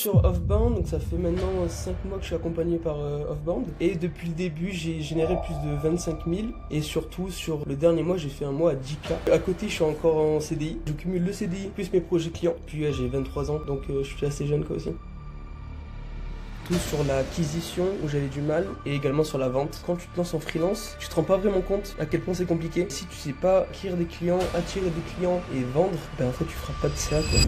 sur Offbound, donc ça fait maintenant 5 mois que je suis accompagné par Offbound. Et depuis le début, j'ai généré plus de 25 000. Et surtout, sur le dernier mois, j'ai fait un mois à 10K. À côté, je suis encore en CDI. Je cumule le CDI plus mes projets clients. Puis j'ai 23 ans, donc je suis assez jeune quoi aussi. Tout sur l'acquisition où j'avais du mal et également sur la vente. Quand tu te lances en freelance, tu te rends pas vraiment compte à quel point c'est compliqué. Si tu sais pas acquérir des clients, attirer des clients et vendre, ben en fait tu feras pas de CA quoi.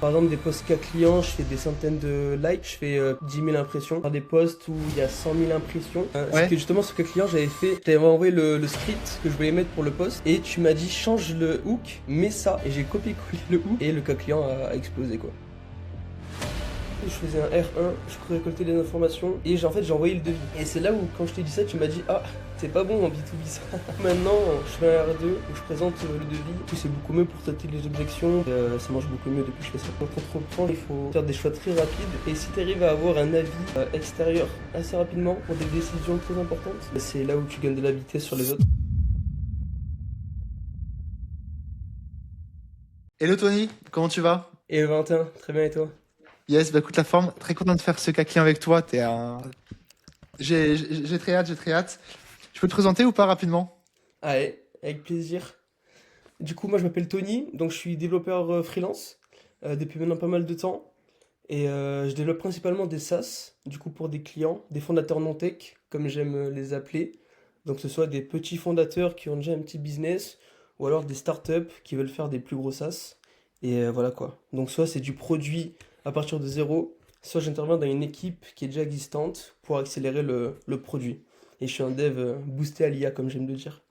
Par exemple, des posts cas clients, je fais des centaines de likes, je fais 10 000 impressions. Par des posts où il y a 100 000 impressions. C'est que justement, sur cas client, je t'avais envoyé le script que je voulais mettre pour le post et tu m'as dit change le hook, mets ça. Et j'ai copié-collé le hook et le cas client a explosé quoi. Je faisais un R1, je pouvais récolter des informations et en fait j'ai envoyé le devis. Et c'est là où quand je t'ai dit ça, tu m'as dit ah c'est pas bon en B2B ça. Maintenant je fais un R2 où je présente le devis. C'est beaucoup mieux pour traiter les objections. Ça marche beaucoup mieux depuis que je fais ça. Quand on reprend, il faut faire des choix très rapides. Et si tu arrives à avoir un avis extérieur assez rapidement pour des décisions très importantes, c'est là où tu gagnes de la vitesse sur les autres. Hello Tony, comment tu vas? Et Valentin, très bien et toi? Yes, bah écoute la forme, très content de faire ce cas client avec toi. J'ai très hâte, j'ai très hâte. Je peux te présenter ou pas rapidement? Allez, avec plaisir. Du coup, moi je m'appelle Tony, donc je suis développeur freelance depuis maintenant pas mal de temps. Et je développe principalement des SaaS, du coup pour des clients, des fondateurs non tech, comme j'aime les appeler. Donc que ce soit des petits fondateurs qui ont déjà un petit business, ou alors des startups qui veulent faire des plus gros SaaS. Et voilà quoi. Donc soit c'est du produit à partir de zéro, soit j'interviens dans une équipe qui est déjà existante pour accélérer le produit. Et je suis un dev boosté à l'IA, comme j'aime le dire.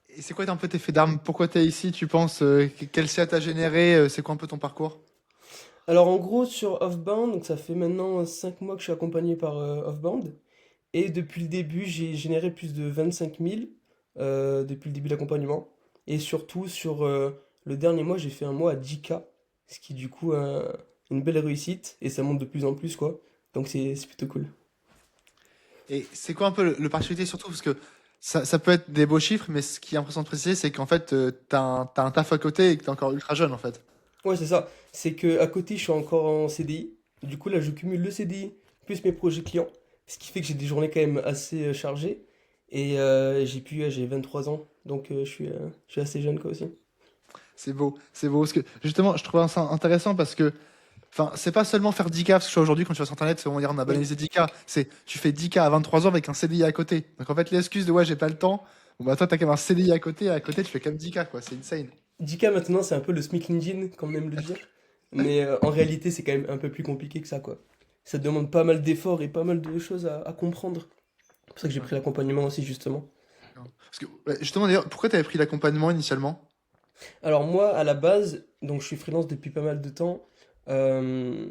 Et c'est quoi un peu tes faits d'armes? Pourquoi t'es ici, tu penses? Quel CA t'as généré? C'est quoi un peu ton parcours? Alors en gros sur Offbound, donc ça fait maintenant 5 mois que je suis accompagné par Offbound. Et depuis le début, j'ai généré plus de 25 000 depuis le début de l'accompagnement. Et surtout, sur le dernier mois, j'ai fait un mois à 10K, ce qui est du coup une belle réussite. Et ça monte de plus en plus, quoi. Donc c'est plutôt cool. Et c'est quoi un peu le particulier surtout? Parce que ça peut être des beaux chiffres, mais ce qui est important de préciser, c'est qu'en fait, t'as un taf à côté et que t'es encore ultra jeune en fait. Ouais, c'est ça. C'est que à côté, je suis encore en CDI. Du coup, là, je cumule le CDI plus mes projets clients. Ce qui fait que j'ai des journées quand même assez chargées. Et j'ai 23 ans. Donc je suis assez jeune, quoi, aussi. C'est beau, c'est beau. Parce que justement, je trouve ça intéressant parce que enfin, c'est pas seulement faire 10K, parce que je vois aujourd'hui, quand tu vas sur Internet, on va dire on a Oui. banalisé 10K. C'est tu fais 10K à 23 ans avec un CDI à côté. Donc en fait, l'excuse de ouais, j'ai pas le temps, bon bah toi, t'as quand même un CDI et à côté, tu fais quand même 10K, quoi. C'est insane. 10K maintenant, c'est un peu le SMIC LinkedIn, comme on aime le dire. Mais en réalité, c'est quand même un peu plus compliqué que ça, quoi. Ça demande pas mal d'efforts et pas mal de choses à comprendre. C'est pour ça que j'ai Ouais, pris l'accompagnement aussi, justement. d'accord. Parce que, ouais, justement, d'ailleurs, pourquoi t'avais pris l'accompagnement initialement? Alors moi, à la base, donc je suis freelance depuis pas mal de temps. Euh,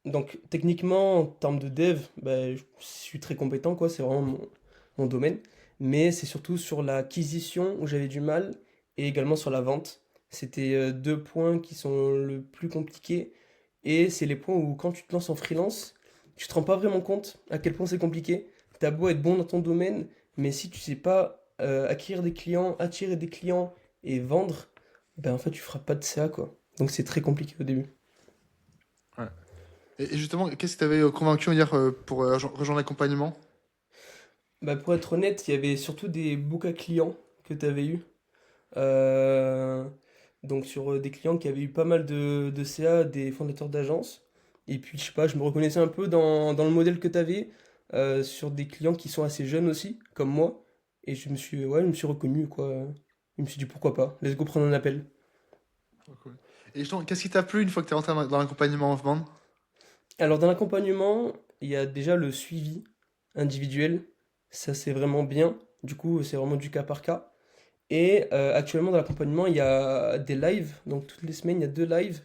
donc techniquement, en termes de dev, bah, je suis très compétent, quoi. C'est vraiment mon domaine. Mais c'est surtout sur l'acquisition où j'avais du mal et également sur la vente. C'était deux points qui sont le plus compliqués. Et c'est les points où quand tu te lances en freelance, tu te rends pas vraiment compte à quel point c'est compliqué. T'as beau être bon dans ton domaine, mais si tu sais pas acquérir des clients, attirer des clients et vendre, ben en fait tu feras pas de CA quoi. Donc c'est très compliqué au début. Ouais. Et justement, qu'est-ce qui t'avait convaincu, on va dire, pour rejoindre l'accompagnement? Bah pour être honnête, il y avait surtout des books à clients que tu avais eu. Euh, donc sur des clients qui avaient eu pas mal de CA, des fondateurs d'agences. Et puis je sais pas, je me reconnaissais un peu dans le modèle que tu avais sur des clients qui sont assez jeunes aussi, comme moi. Et je me suis reconnu quoi. Je me suis dit pourquoi pas, let's go prendre un appel. Oh, cool. Et justement, qu'est-ce qui t'a plu une fois que t'es rentré dans l'accompagnement off-band? Alors dans l'accompagnement, il y a déjà le suivi individuel, ça c'est vraiment bien, du coup c'est vraiment du cas par cas. Et actuellement dans l'accompagnement il y a des lives, donc toutes les semaines il y a deux lives.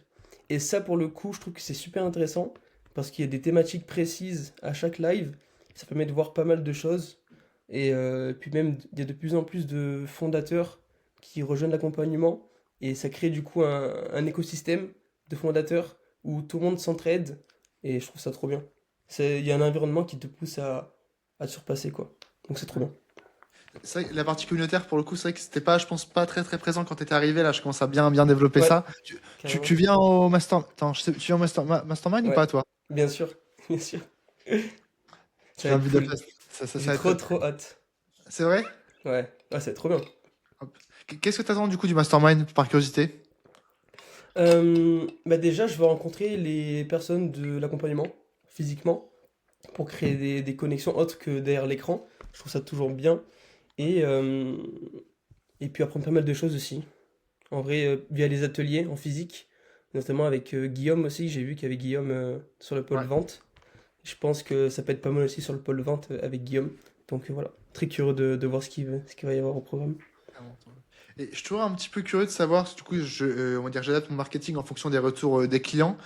Et ça pour le coup je trouve que c'est super intéressant, parce qu'il y a des thématiques précises à chaque live, ça permet de voir pas mal de choses. Et puis même il y a de plus en plus de fondateurs qui rejoignent l'accompagnement, et ça crée du coup un écosystème de fondateurs où tout le monde s'entraide. Et je trouve ça trop bien. Il y a un environnement qui te pousse à te surpasser, quoi. Donc c'est trop bien. C'est vrai que la partie communautaire, pour le coup, c'est vrai que c'était pas, je pense, pas très très présent quand t'étais arrivé. Là, je commence à bien développer Ouais, ça. Tu carrément. viens au master, attends, tu viens au mastermind ou Ouais, pas, toi? bien sûr, bien sûr. Ça Tu va viens à être cool. Budapest. Ça J'ai va trop être. trop hâte. C'est vrai? Ouais, ah, c'est trop bien. Hop. Qu'est-ce que t'attends du coup du mastermind, par curiosité? Bah déjà, je veux rencontrer les personnes de l'accompagnement physiquement pour créer des connexions autres que derrière l'écran. Je trouve ça toujours bien. Et, euh, et puis apprendre pas mal de choses aussi. En vrai, via les ateliers en physique, notamment avec Guillaume aussi. J'ai vu qu'il y avait Guillaume sur le pôle Ouais. vente. Je pense que ça peut être pas mal aussi sur le pôle vente avec Guillaume. Donc voilà, très curieux de voir ce qu'il va y avoir au programme. Clairement. Et je suis toujours un petit peu curieux de savoir, du coup, on va dire, j'adapte mon marketing en fonction des retours des clients.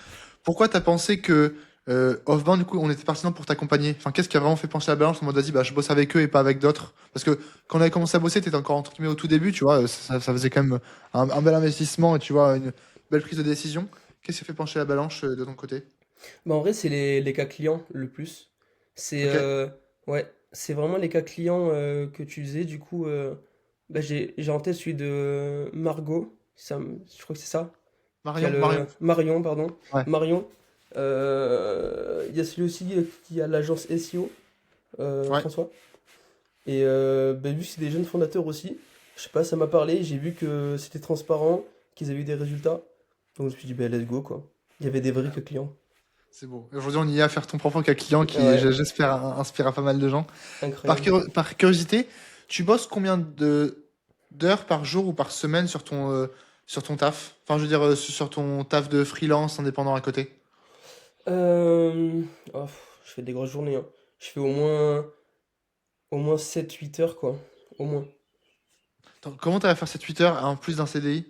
Pourquoi tu as pensé que Off-Bound, du coup, on était pertinent pour t'accompagner? Enfin, qu'est-ce qui a vraiment fait pencher la balance en mode, vas-y, bah, je bosse avec eux et pas avec d'autres? Parce que quand on avait commencé à bosser, tu étais encore entre guillemets au tout début, tu vois, ça faisait quand même un bel investissement et tu vois, une belle prise de décision. Qu'est-ce qui a fait pencher la balance de ton côté? Bah en vrai, c'est les cas clients le plus. C'est Ok. ouais, c'est vraiment les cas clients que tu faisais. Du coup, bah, j'ai en tête celui de Margot. Je crois que c'est ça. Qui a Marion. le Marion, pardon. Ouais. Marion. Il y a celui aussi qui a l'agence SEO, Ouais. François. Et bah, vu que c'est des jeunes fondateurs aussi, je sais pas, ça m'a parlé. J'ai vu que c'était transparent, qu'ils avaient eu des résultats. Donc je me suis dit, bah, let's go quoi. Il y avait des vrais cas clients. C'est beau. Aujourd'hui, on y est à faire ton propre cas client qui, Ouais, j'espère, inspire à pas mal de gens. incroyable. Par curiosité, tu bosses combien d'heures par jour ou par semaine sur ton taf? Enfin, je veux dire, sur ton taf de freelance indépendant à côté. Euh, je fais des grosses journées, hein. Je fais au moins 7-8 heures, quoi. Au moins. Attends, comment t'as à faire cette 8 heures en plus d'un CDI?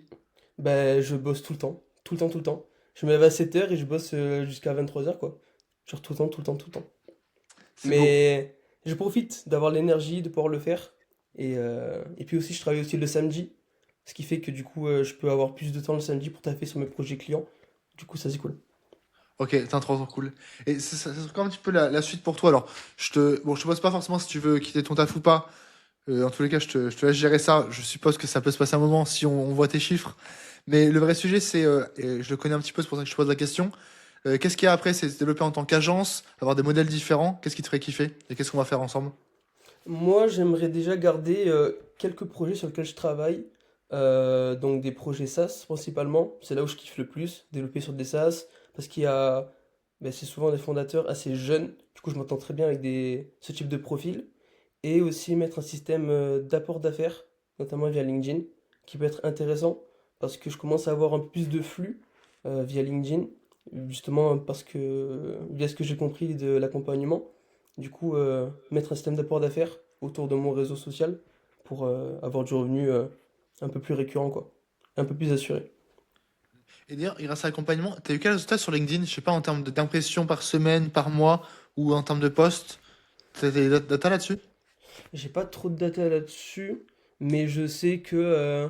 Ben, je bosse tout le temps. Tout le temps, tout le temps. Je me lève à 7 heures et je bosse jusqu'à 23 heures, quoi. Genre tout le temps, tout le temps, tout le temps. C'est beau. Mais je profite d'avoir l'énergie de pouvoir le faire. Et puis aussi, je travaille aussi le samedi. Ce qui fait que du coup, je peux avoir plus de temps le samedi pour taffer sur mes projets clients. Du coup, ça, c'est cool. Ok, c'est trop cool. Et ça serait quand un petit peu la suite pour toi. Alors, bon, je te pose pas forcément si tu veux quitter ton taf ou pas. En tous les cas, je te laisse gérer ça. Je suppose que ça peut se passer un moment si on voit tes chiffres. Mais le vrai sujet, c'est, et je le connais un petit peu, c'est pour ça que je te pose la question. Qu'est-ce qu'il y a après? C'est se développer en tant qu'agence, avoir des modèles différents. Qu'est-ce qui te ferait kiffer? Et qu'est-ce qu'on va faire ensemble? Moi, j'aimerais déjà garder quelques projets sur lesquels je travaille. Donc des projets SaaS principalement. C'est là où je kiffe le plus, développer sur des SaaS. Parce qu'il y a, ben, c'est souvent des fondateurs assez jeunes. Du coup, je m'entends très bien avec ce type de profil. Et aussi mettre un système d'apport d'affaires, notamment via LinkedIn, qui peut être intéressant. Parce que je commence à avoir un peu plus de flux via LinkedIn. Justement parce que, via ce que j'ai compris de l'accompagnement. Du coup, mettre un système d'apport d'affaires autour de mon réseau social pour avoir du revenu un peu plus récurrent, quoi. Un peu plus assuré. Et d'ailleurs, grâce à l'accompagnement, t'as eu quel résultat sur LinkedIn? Je sais pas, en termes d'impression par semaine, par mois, ou en termes de posts. T'as des data là-dessus? J'ai pas trop de data là-dessus, mais je sais que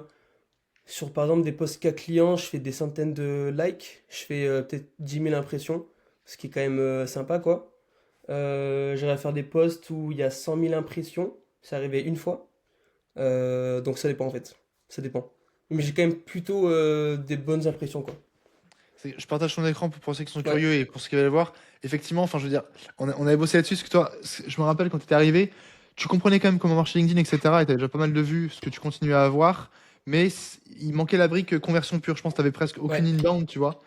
sur par exemple des posts cas clients, je fais des centaines de likes, je fais peut-être 10 000 impressions, ce qui est quand même sympa, quoi. J'arrive à faire des posts où il y a 100 000 impressions, c'est arrivé une fois. Donc ça dépend en fait, ça dépend. Mais j'ai quand même plutôt des bonnes impressions, quoi. Je partage ton écran pour ceux qui sont Ouais, curieux et pour ceux qui veulent le voir. Effectivement, enfin, je veux dire, on avait bossé là-dessus, parce que toi, je me rappelle quand tu étais arrivé, tu comprenais quand même comment marchait LinkedIn, etc. Et tu avais déjà pas mal de vues, ce que tu continuais à avoir. Mais il manquait la brique conversion pure. Je pense que tu avais presque aucune ouais. inbound, tu vois.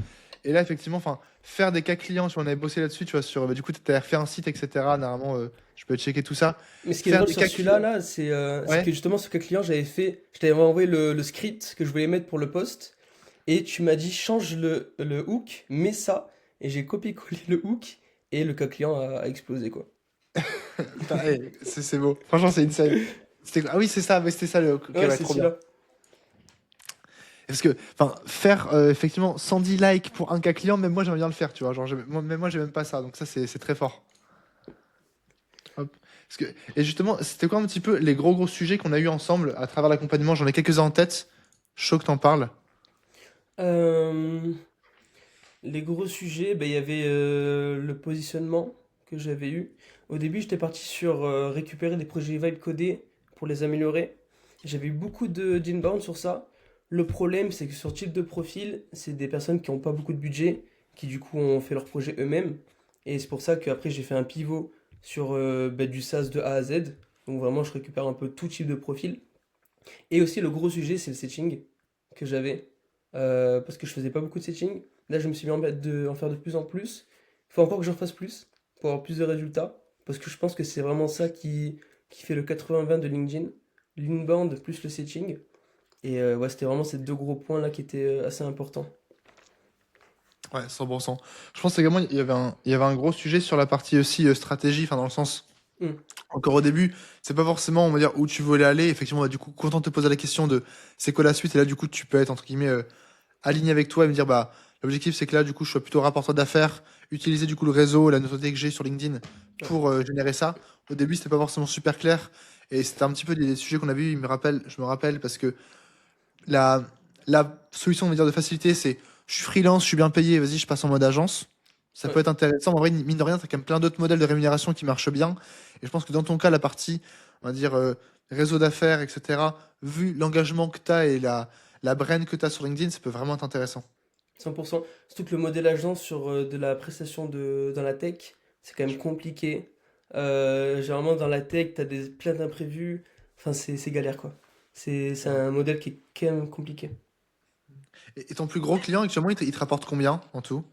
Et là, effectivement, enfin, faire des cas clients, si on avait bossé là-dessus, tu vois, du coup, tu as refait un site, etc. Normalement, je peux checker tout ça. Mais ce qui est Faire drôle des sur cas celui-là, clients. là, c'est Ouais. que justement, ce cas client, je t'avais envoyé le script que je voulais mettre pour le post, et tu m'as dit change le hook, mets ça, et j'ai copié-collé le hook, et le cas client a explosé, quoi. Putain, c'est beau. Franchement, c'est insane. Ah oui, c'est ça, mais c'était ça le. Ok, Ouais, ouais, c'est trop bien. celui-là. Parce que, enfin, faire effectivement 110 likes pour un cas client, même moi j'aimerais bien le faire, tu vois. Genre, même moi j'ai même pas ça, donc ça c'est très fort. Hop. Parce que, et justement, c'était quoi un petit peu les gros sujets qu'on a eu ensemble à travers l'accompagnement? J'en ai quelques-uns en tête. Chaud que t'en parles. Euh, les gros sujets, ben, il y avait le positionnement que j'avais eu. Au début, j'étais parti sur récupérer des projets vibe codés pour les améliorer. J'avais eu beaucoup d'inbound sur ça. Le problème, c'est que sur ce type de profil, c'est des personnes qui n'ont pas beaucoup de budget, qui du coup ont fait leur projet eux-mêmes. Et c'est pour ça qu'après, j'ai fait un pivot sur du SaaS de A à Z. Donc vraiment, je récupère un peu tout type de profil. Et aussi, le gros sujet, c'est le setting que j'avais. Parce que je faisais pas beaucoup de setting. Là, je me suis mis en faire de plus en plus. Il faut encore que j'en fasse plus pour avoir plus de résultats. Parce que je pense que c'est vraiment ça qui fait le 80-20 de LinkedIn. L'inbound plus le setting. Et ouais, c'était vraiment ces deux gros points là qui étaient assez importants. Ouais, 100%. Je pense également il y avait un gros sujet sur la partie aussi stratégie, enfin dans le sens, Hmm. encore au début, c'est pas forcément, on va dire, où tu voulais aller. Effectivement, bah, du coup, content de te poser la question de c'est quoi la suite, et là, du coup, tu peux être, entre guillemets, aligné avec toi et me dire, bah, l'objectif, c'est que là, du coup, je sois plutôt rapporteur d'affaires, utiliser, du coup, le réseau, la notoriété que j'ai sur LinkedIn Ouais. pour générer ça. Au début, c'était pas forcément super clair, et c'était un petit peu des sujets qu'on a vus, je me rappelle, parce que la, la solution, on va dire, de facilité, c'est je suis freelance, je suis bien payé, vas-y, je passe en mode agence. Ça peut Ouais. être intéressant. En vrai, mine de rien, t'as quand même plein d'autres modèles de rémunération qui marchent bien. Et je pense que dans ton cas, la partie, on va dire, réseau d'affaires, etc., vu l'engagement que tu as et la brand que tu as sur LinkedIn, ça peut vraiment être intéressant. 100%. Surtout que le modèle agence sur de la prestation dans la tech, c'est quand même compliqué. Généralement, dans la tech, tu as plein d'imprévus. Enfin, c'est galère, quoi. C'est Ouais. un modèle qui est quand même compliqué. Et ton plus gros client, actuellement, il te rapporte combien en tout?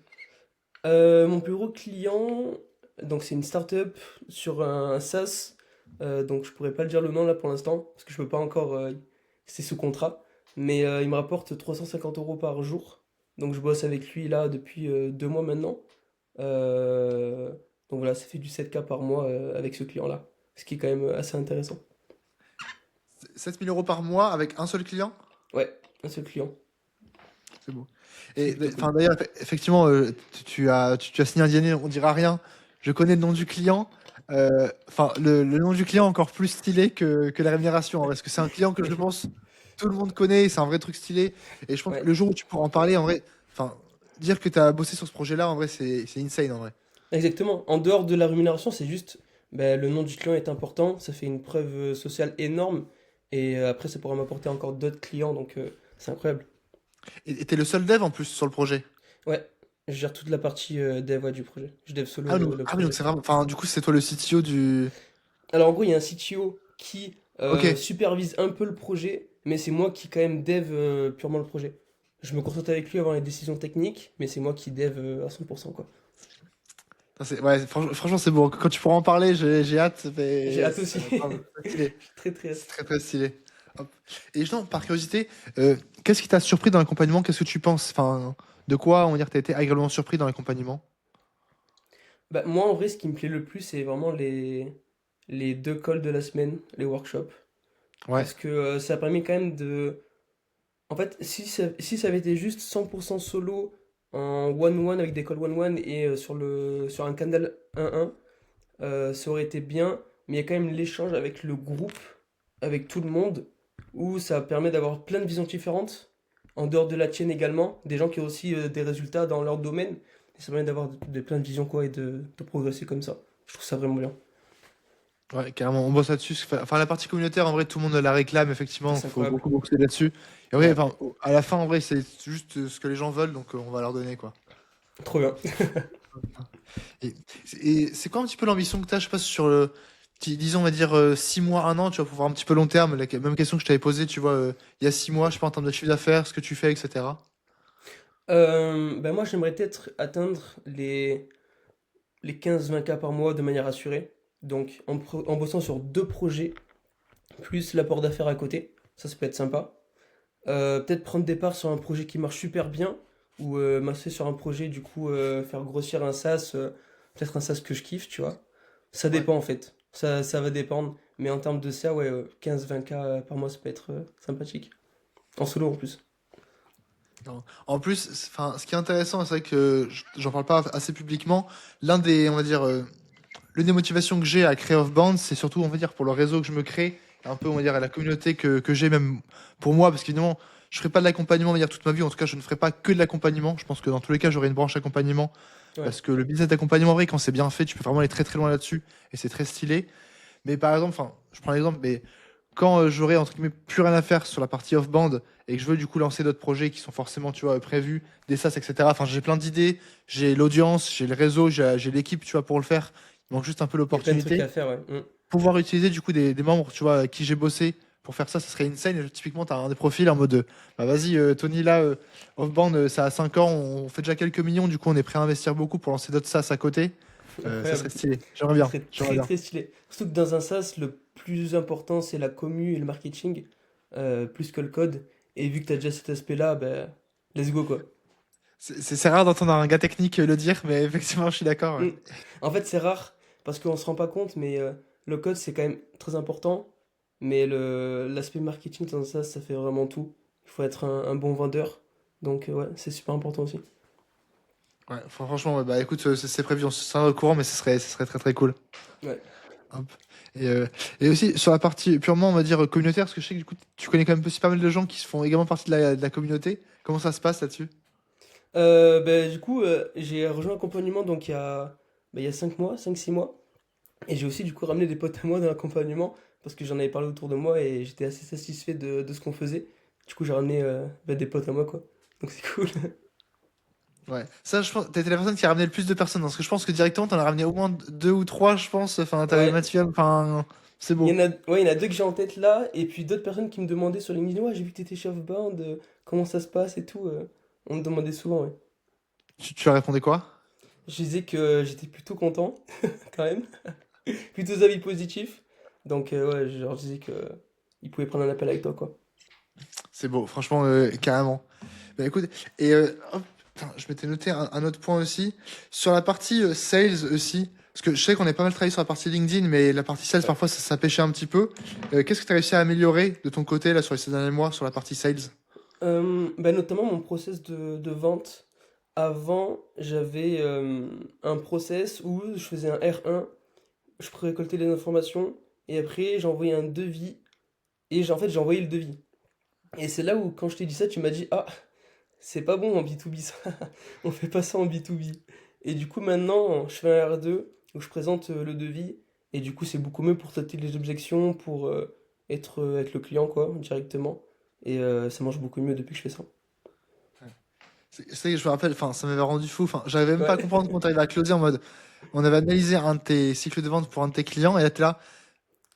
Mon plus gros client, donc c'est une startup sur un SaaS. Donc je pourrais pas le dire le nom là pour l'instant, parce que je peux pas encore. C'est sous contrat. Mais il me rapporte 350 euros par jour. Donc je bosse avec lui là depuis 2 mois maintenant. Euh, donc voilà, ça fait du 7K par mois avec ce client-là. Ce qui est quand même assez intéressant. 7 000 € par mois avec un seul client? Ouais, un seul client. C'est beau. C'est Et plutôt cool. enfin, d'ailleurs, effectivement, tu as signé un DNA, on dira rien. Je connais le nom du client. Enfin, le nom du client encore plus stylé que la rémunération, hein, parce que c'est un client que je pense tout le monde connaît, c'est un vrai truc stylé. Et je pense que Ouais, le jour où tu pourras en parler, en vrai, enfin, dire que tu as bossé sur ce projet-là, en vrai, c'est insane, en vrai. exactement. En dehors de la rémunération, c'est juste le nom du client est important. Ça fait une preuve sociale énorme. Et après, ça pourra m'apporter encore d'autres clients. Donc c'est incroyable. Et t'es le seul dev en plus sur le projet. Ouais, je gère toute la partie dev ouais, du projet. Je dev solo le Ah oui, donc projet. c'est vraiment, enfin, du coup, c'est toi le CTO du. Alors en gros, il y a un CTO qui Ok. supervise un peu le projet, mais c'est moi qui quand même dev purement le projet. Je me consulte avec lui avant les décisions techniques, mais c'est moi qui dev à 100% quoi. Ouais, franchement, c'est beau. Quand tu pourras en parler, j'ai hâte. J'ai Mais hâte ça aussi. va être grave, très stylé. J'ai très très C'est hâte. très très stylé. Hop. Et justement, par curiosité, qu'est-ce qui t'a surpris dans l'accompagnement? Qu'est-ce que tu penses? Enfin, de quoi on va dire que t'as été agréablement surpris dans l'accompagnement? Bah, moi en vrai, ce qui me plaît le plus, c'est vraiment les deux calls de la semaine, les workshops. Ouais, Parce que ça permet quand même de. En fait, si ça avait été juste 100% solo en one-one avec des calls one-one et sur un canal 1-1, ça aurait été bien, mais il y a quand même l'échange avec le groupe, avec tout le monde, où ça permet d'avoir plein de visions différentes, en dehors de la tienne également, des gens qui ont aussi des résultats dans leur domaine, et ça permet d'avoir plein de visions quoi, et de progresser comme ça. Je trouve ça vraiment bien. ouais, carrément, on bosse là-dessus. Enfin, la partie communautaire, en vrai, tout le monde la réclame, effectivement. Il C'est faut incroyable. beaucoup bosser là-dessus. Et ouais, Ouais, enfin, à la fin, en vrai, c'est juste ce que les gens veulent, donc on va leur donner, quoi. trop bien. Et, et c'est quoi un petit peu l'ambition que tu as, je sais pas, sur disons, on va dire 6 mois, un an, tu vas pouvoir un petit peu long terme, la même question que je t'avais posée, tu vois, il y a 6 mois, je sais pas, en termes de chiffre d'affaires, ce que tu fais, etc. Moi, j'aimerais peut-être atteindre les 15-20K par mois de manière assurée. Donc, en bossant sur deux projets, plus l'apport d'affaires à côté. Ça peut être sympa. Peut-être prendre des parts sur un projet qui marche super bien, ou masser sur un projet, du coup, faire grossir un SaaS, peut-être un SaaS que je kiffe, tu vois. Ça Ouais. dépend en fait. Ça va dépendre. Mais en termes de ça, ouais, 15-20K par mois, ça peut être sympathique. En solo en plus. Non. En plus, enfin, ce qui est intéressant, c'est vrai que j'en parle pas assez publiquement. L'un des, on va dire, l'une des motivations que j'ai à créer Offbound, c'est surtout, on va dire, pour le réseau que je me crée, un peu, on va dire, à la communauté que j'ai, même pour moi, parce qu'évidemment, je ferai pas de l'accompagnement, on va dire, toute ma vie. En tout cas, je ne ferai pas que de l'accompagnement. Je pense que dans tous les cas, j'aurai une branche accompagnement, Ouais. parce que le business d'accompagnement, en vrai, quand c'est bien fait, tu peux vraiment aller très très loin là-dessus, et c'est très stylé. Mais par exemple, enfin, je prends l'exemple, mais quand j'aurai entre guillemets plus rien à faire sur la partie off-band et que je veux du coup lancer d'autres projets qui sont forcément, tu vois, prévus, des SaaS, etc. Enfin, j'ai plein d'idées, j'ai l'audience, j'ai le réseau, j'ai l'équipe, tu vois, pour le faire. Il manque juste un peu Il y a plein de trucs l'opportunité. à faire, ouais. Pouvoir utiliser du coup des membres, tu vois, avec qui j'ai bossé pour faire ça, ça serait insane. Et typiquement, tu as un des profils en mode bah vas-y, Tony, là, Offbound, ça a 5 ans, on fait déjà quelques millions, du coup, on est prêt à investir beaucoup pour lancer d'autres SaaS à côté. Ça serait Incroyable. stylé. J'aimerais Ce bien. serait J'aimerais très bien. très stylé. Surtout que dans un SaaS, le plus important c'est la commu et le marketing, plus que le code. Et vu que tu as déjà cet aspect-là, ben, let's go quoi. C'est rare d'entendre un gars technique le dire, mais effectivement, je suis d'accord. Ouais. Mm. En fait, c'est rare parce qu'on se rend pas compte, mais le code c'est quand même très important. Mais l'aspect marketing dans un SaaS, ça fait vraiment tout. Il faut être un bon vendeur. Donc, ouais, c'est super important aussi. Ouais, franchement, ouais, bah écoute, c'est prévu, on se tiendra au courant, mais ce serait très très cool. Ouais. Hop. Et, euh, et aussi sur la partie purement, on va dire, communautaire, parce que je sais que du coup, tu connais quand même aussi pas mal de gens qui se font également partie de la communauté. Comment ça se passe là-dessus? Ben, du coup, j'ai rejoint l'accompagnement donc il y a 5 mois, 5 6 mois. Et j'ai aussi du coup ramené des potes à moi dans l'accompagnement parce que j'en avais parlé autour de moi et j'étais assez satisfait de ce qu'on faisait. Du coup, j'ai ramené ben, des potes à moi, quoi. Donc c'est cool. Ouais, ça, je pense, t'as été la personne qui a ramené le plus de personnes, hein, parce que je pense que directement, t'en as ramené au moins deux ou trois, je pense. Enfin, t'avais Ouais, Mathieu, enfin, c'est il y beau. en a, ouais, il y en a deux que j'ai en tête là, et puis d'autres personnes qui me demandaient sur LinkedIn, ouais, j'ai vu que t'étais chef band, comment ça se passe et tout. On me demandait souvent, ouais. Tu as répondu quoi? Je disais que j'étais plutôt content, quand même, plutôt avis positifs. Donc ouais, je leur disais que ils pouvaient prendre un appel avec toi, quoi. C'est beau, franchement, carrément. Bah écoute, et hop, putain, je m'étais noté un autre point aussi. Sur la partie sales aussi, parce que je sais qu'on est pas mal travaillé sur la partie LinkedIn, mais la partie sales, Ouais. parfois, ça pêchait un petit peu. Qu'est-ce que tu as réussi à améliorer de ton côté, là, sur les 6 derniers mois, sur la partie sales? Bah, notamment mon process de vente. Avant, j'avais un process où je faisais un R1, je récoltais les informations et après j'envoyais un devis et en fait j'ai envoyé le devis. Et c'est là où quand je t'ai dit ça, tu m'as dit ah, c'est pas bon en B2B ça. On fait pas ça en B2B. Et du coup maintenant, je fais un R2 où je présente le devis et du coup c'est beaucoup mieux pour traiter les objections, pour être avec le client quoi, directement. Et ça marche beaucoup mieux depuis que je fais ça. C'est que je me rappelle, enfin, ça m'avait rendu fou. Enfin, j'arrivais même pas à Ouais. comprendre comment tu arrivais à closer en mode. On avait analysé un de tes cycles de vente pour un de tes clients, et là, t'es là,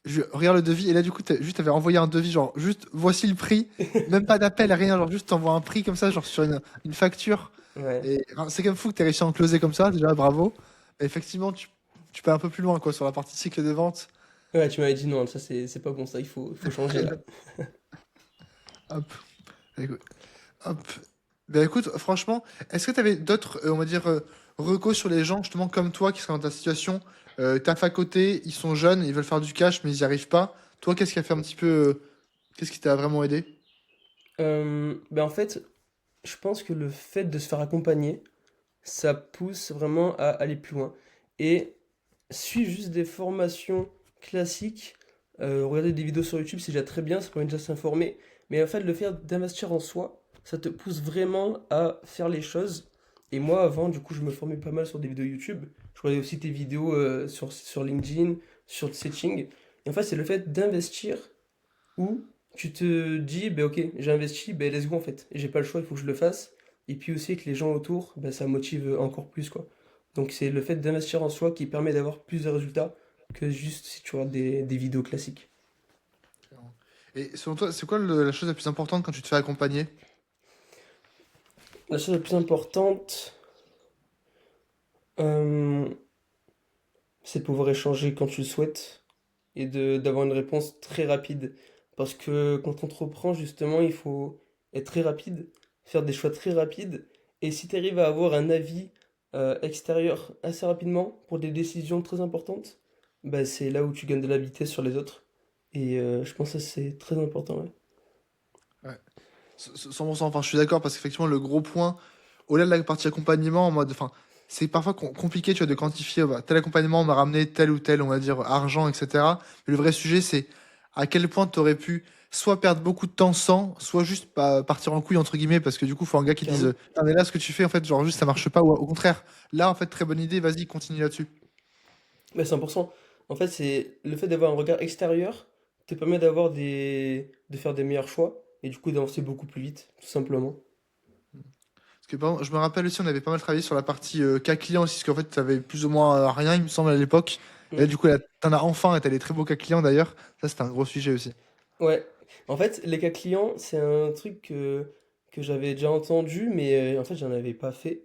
je regarde le devis, et là, du coup, juste, t'avais envoyé un devis, genre, juste, voici le prix, même pas d'appel, rien, genre, juste, t'envoies un prix comme ça, genre, sur une facture. Ouais. Et enfin, c'est quand même fou que t'aies réussi à en closer comme ça, déjà, bravo. Et effectivement, tu peux un peu plus loin, quoi, sur la partie cycle de vente. Ouais, tu m'avais dit non, ça c'est pas bon, ça, il faut changer là. Hop, écoute, hop. Ben écoute, franchement, est-ce que tu avais d'autres, on va dire, recos sur les gens, justement, comme toi, qui seraient dans ta situation, taf à côté, ils sont jeunes, ils veulent faire du cash, mais ils n'y arrivent pas. Toi, qu'est-ce qui a fait un petit peu, qu'est-ce qui t'a vraiment aidé? Ben en fait, je pense que le fait de se faire accompagner, ça pousse vraiment à aller plus loin. Et suivre juste des formations classiques, regarder des vidéos sur YouTube, c'est déjà très bien, ça permet déjà de s'informer. Mais en fait, le fait d'investir en soi, ça te pousse vraiment à faire les choses. Et moi, avant, du coup, je me formais pas mal sur des vidéos YouTube. Je regardais aussi tes vidéos sur LinkedIn, sur le setting. Et en fait, c'est le fait d'investir où tu te dis, ben ok, j'ai investi, ben let's go en fait. Et j'ai pas le choix, il faut que je le fasse. Et puis aussi avec les gens autour, ben ça motive encore plus quoi. Donc c'est le fait d'investir en soi qui permet d'avoir plus de résultats que juste si tu regardes des vidéos classiques. Et selon toi, c'est quoi la chose la plus importante quand tu te fais accompagner? La chose la plus importante, euh, c'est de pouvoir échanger quand tu le souhaites et d'avoir une réponse très rapide. Parce que quand on entreprend, justement, il faut être très rapide, faire des choix très rapides. Et si tu arrives à avoir un avis extérieur assez rapidement pour des décisions très importantes, bah, c'est là où tu gagnes de la vitesse sur les autres. Et je pense que ça, c'est très important. Ouais. Ouais. 100%, enfin, je suis d'accord, parce qu'effectivement, le gros point, au-delà de la partie accompagnement, en mode, enfin, c'est parfois compliqué, tu vois, de quantifier, bah, tel accompagnement m'a ramené tel ou tel, on va dire, argent, etc. Mais le vrai sujet, c'est à quel point tu aurais pu soit perdre beaucoup de temps sans, soit juste partir en couille, entre guillemets, parce que du coup, faut un gars qui dise, Carrément. ah, mais là, ce que tu fais, en fait, genre, juste, ça marche pas, ou au contraire, là, en fait, très bonne idée, vas-y, continue là-dessus. Mais 100%. En fait, c'est le fait d'avoir un regard extérieur Ça te permet de faire des meilleurs choix et du coup d'avancer beaucoup plus vite, tout simplement. Parce que par exemple, je me rappelle aussi, on avait pas mal travaillé sur la partie cas client aussi, parce qu'en fait, tu avais plus ou moins rien, il me semble, à l'époque. Et là, Mm. du coup, là, t'en as enfin, et t'as des très beaux cas clients d'ailleurs. Ça, c'était un gros sujet aussi. Ouais. En fait, les cas clients, c'est un truc que j'avais déjà entendu, mais en fait, j'en avais pas fait.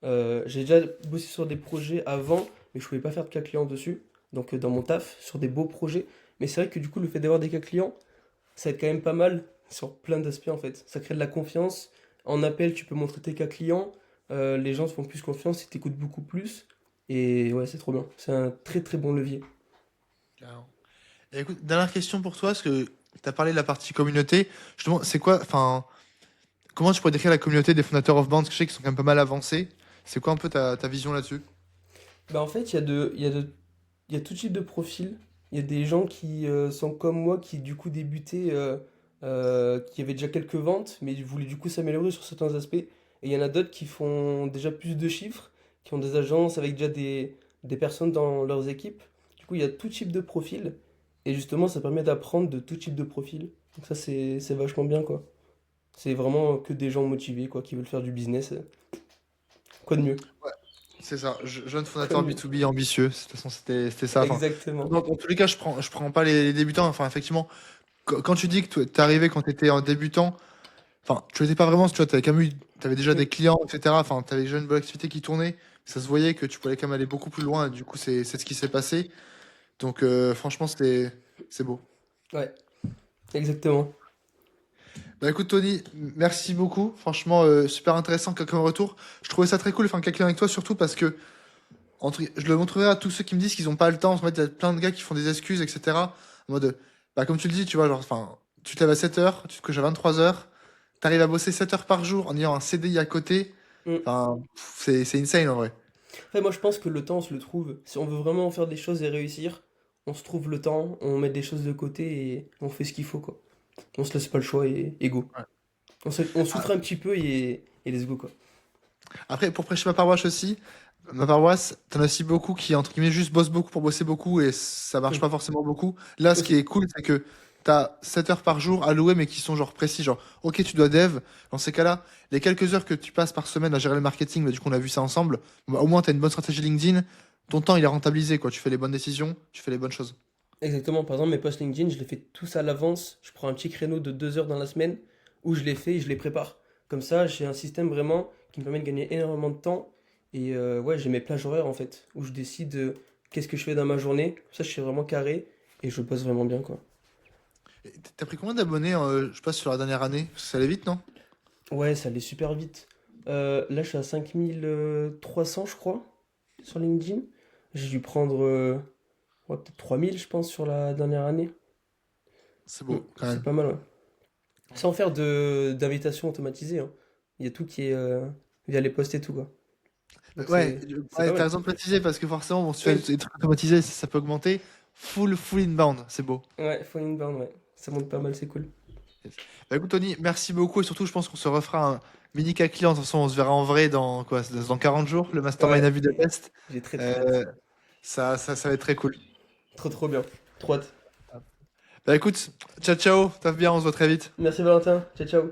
J'ai déjà bossé sur des projets avant, mais je pouvais pas faire de cas clients dessus. Donc, dans mon taf, sur des beaux projets. Mais c'est vrai que du coup, le fait d'avoir des cas clients, ça va être quand même pas mal sur plein d'aspects en fait. Ça crée de la confiance. En appel, tu peux montrer tes cas clients. Les gens te font plus confiance, ils t'écoutent beaucoup plus. Et ouais, c'est trop bien. C'est un très très bon levier. Carrément. Et écoute, dernière question pour toi, parce que tu as parlé de la partie communauté. Justement, c'est quoi, enfin, comment tu pourrais décrire la communauté des fondateurs of Bounds? Parce que je sais qu'ils sont quand même pas mal avancés. C'est quoi un peu ta vision là-dessus? Bah en fait, il y a tout type de profil. Il y a des gens qui sont comme moi, qui du coup débutaient, qui avaient déjà quelques ventes, mais voulaient du coup s'améliorer sur certains aspects. Et il y en a d'autres qui font déjà plus de chiffres, qui ont des agences avec déjà des personnes dans leurs équipes. Du coup, il y a tout type de profil. Et justement, ça permet d'apprendre de tout type de profil. Donc ça, c'est vachement bien, quoi. C'est vraiment que des gens motivés, quoi, qui veulent faire du business. Quoi de mieux? Ouais, c'est ça, jeune Quoi de fondateur mieux? B2B ambitieux. De toute façon, c'était ça. Enfin, Exactement. dans tous les cas, je prends pas les débutants. Enfin, effectivement, quand tu dis que t'es arrivé quand tu étais un débutant, enfin, tu étais pas vraiment, tu vois, t'avais quand même eu, t'avais déjà des Mm. clients, etc. Enfin, t'avais déjà une bonne activité qui tournait. Ça se voyait que tu pouvais quand même aller beaucoup plus loin. Et du coup, c'est ce qui s'est passé. Donc, franchement, c'est beau. Ouais, exactement. Bah écoute, Tony, merci beaucoup. Franchement, super intéressant comme retour. Je trouvais ça très cool de faire un quelqu'un avec toi, surtout parce que je le montrerai à tous ceux qui me disent qu'ils ont pas le temps. En fait, il y a plein de gars qui font des excuses, etc. En mode, bah, comme tu le dis, tu vois, genre, enfin, tu te lèves à 7 heures, tu te couches à 23 heures, t'arrives à bosser 7 heures par jour en ayant un CDI à côté. Mm. Enfin, c'est insane en vrai. Après, moi, je pense que le temps, on se le trouve. Si on veut vraiment faire des choses et réussir, on se trouve le temps, on met des choses de côté et on fait ce qu'il faut, quoi. On se laisse pas le choix et go. Ouais. On souffre un petit peu et let's go, quoi. Après, pour prêcher ma paroisse aussi, ma paroisse, t'en as aussi beaucoup qui, entre guillemets, juste bossent beaucoup pour bosser beaucoup et ça marche Mm. pas forcément beaucoup. Là, ce qui Aussi. est cool, c'est que t'as 7 heures par jour allouées, mais qui sont genre précis. Genre, ok, tu dois dev. Dans ces cas-là, les quelques heures que tu passes par semaine à gérer le marketing, bah, du coup, on a vu ça ensemble. Bah, au moins, t'as une bonne stratégie LinkedIn. Ton temps, il est rentabilisé, quoi. Tu fais les bonnes décisions, tu fais les bonnes choses. Exactement. Par exemple, mes posts LinkedIn, je les fais tous à l'avance. Je prends un petit créneau de 2 heures dans la semaine où je les fais et je les prépare. Comme ça, j'ai un système vraiment qui me permet de gagner énormément de temps. Et ouais, j'ai mes plages horaires en fait, où je décide qu'est-ce que je fais dans ma journée. Ça, je suis vraiment carré et je bosse vraiment bien, quoi. Et t'as pris combien d'abonnés, je passe sur la dernière année? Parce que ça allait vite, non? Ouais, ça allait super vite. Là, je suis à 5300, je crois, sur LinkedIn. J'ai dû prendre ouais, peut-être 3000, je pense, sur la dernière année. C'est Mm, beau, quand c'est même. pas mal, ouais. Sans faire d'invitation automatisée, hein. Il y a tout qui est via les posts et tout, quoi. Donc Ouais, c'est ouais, pas t'as mal. raison de préciser parce que forcément, bon, si tu fais Oui, des trucs automatisés, ça peut augmenter. Full inbound, c'est beau. ouais, faut inbound, ouais. Ça monte pas mal, c'est cool. Yes. Bah écoute, Tony, merci beaucoup et surtout, je pense qu'on se refera un mini cas client. De toute façon, on se verra en vrai dans quoi, dans 40 jours, le mastermind Ouais, à Budapest. j'ai très très hâte. Euh, ça va être très cool. Trop trop bien. Trop hâte. Bah écoute, ciao, ciao, tape bien, on se voit très vite. Merci Valentin. Ciao, ciao.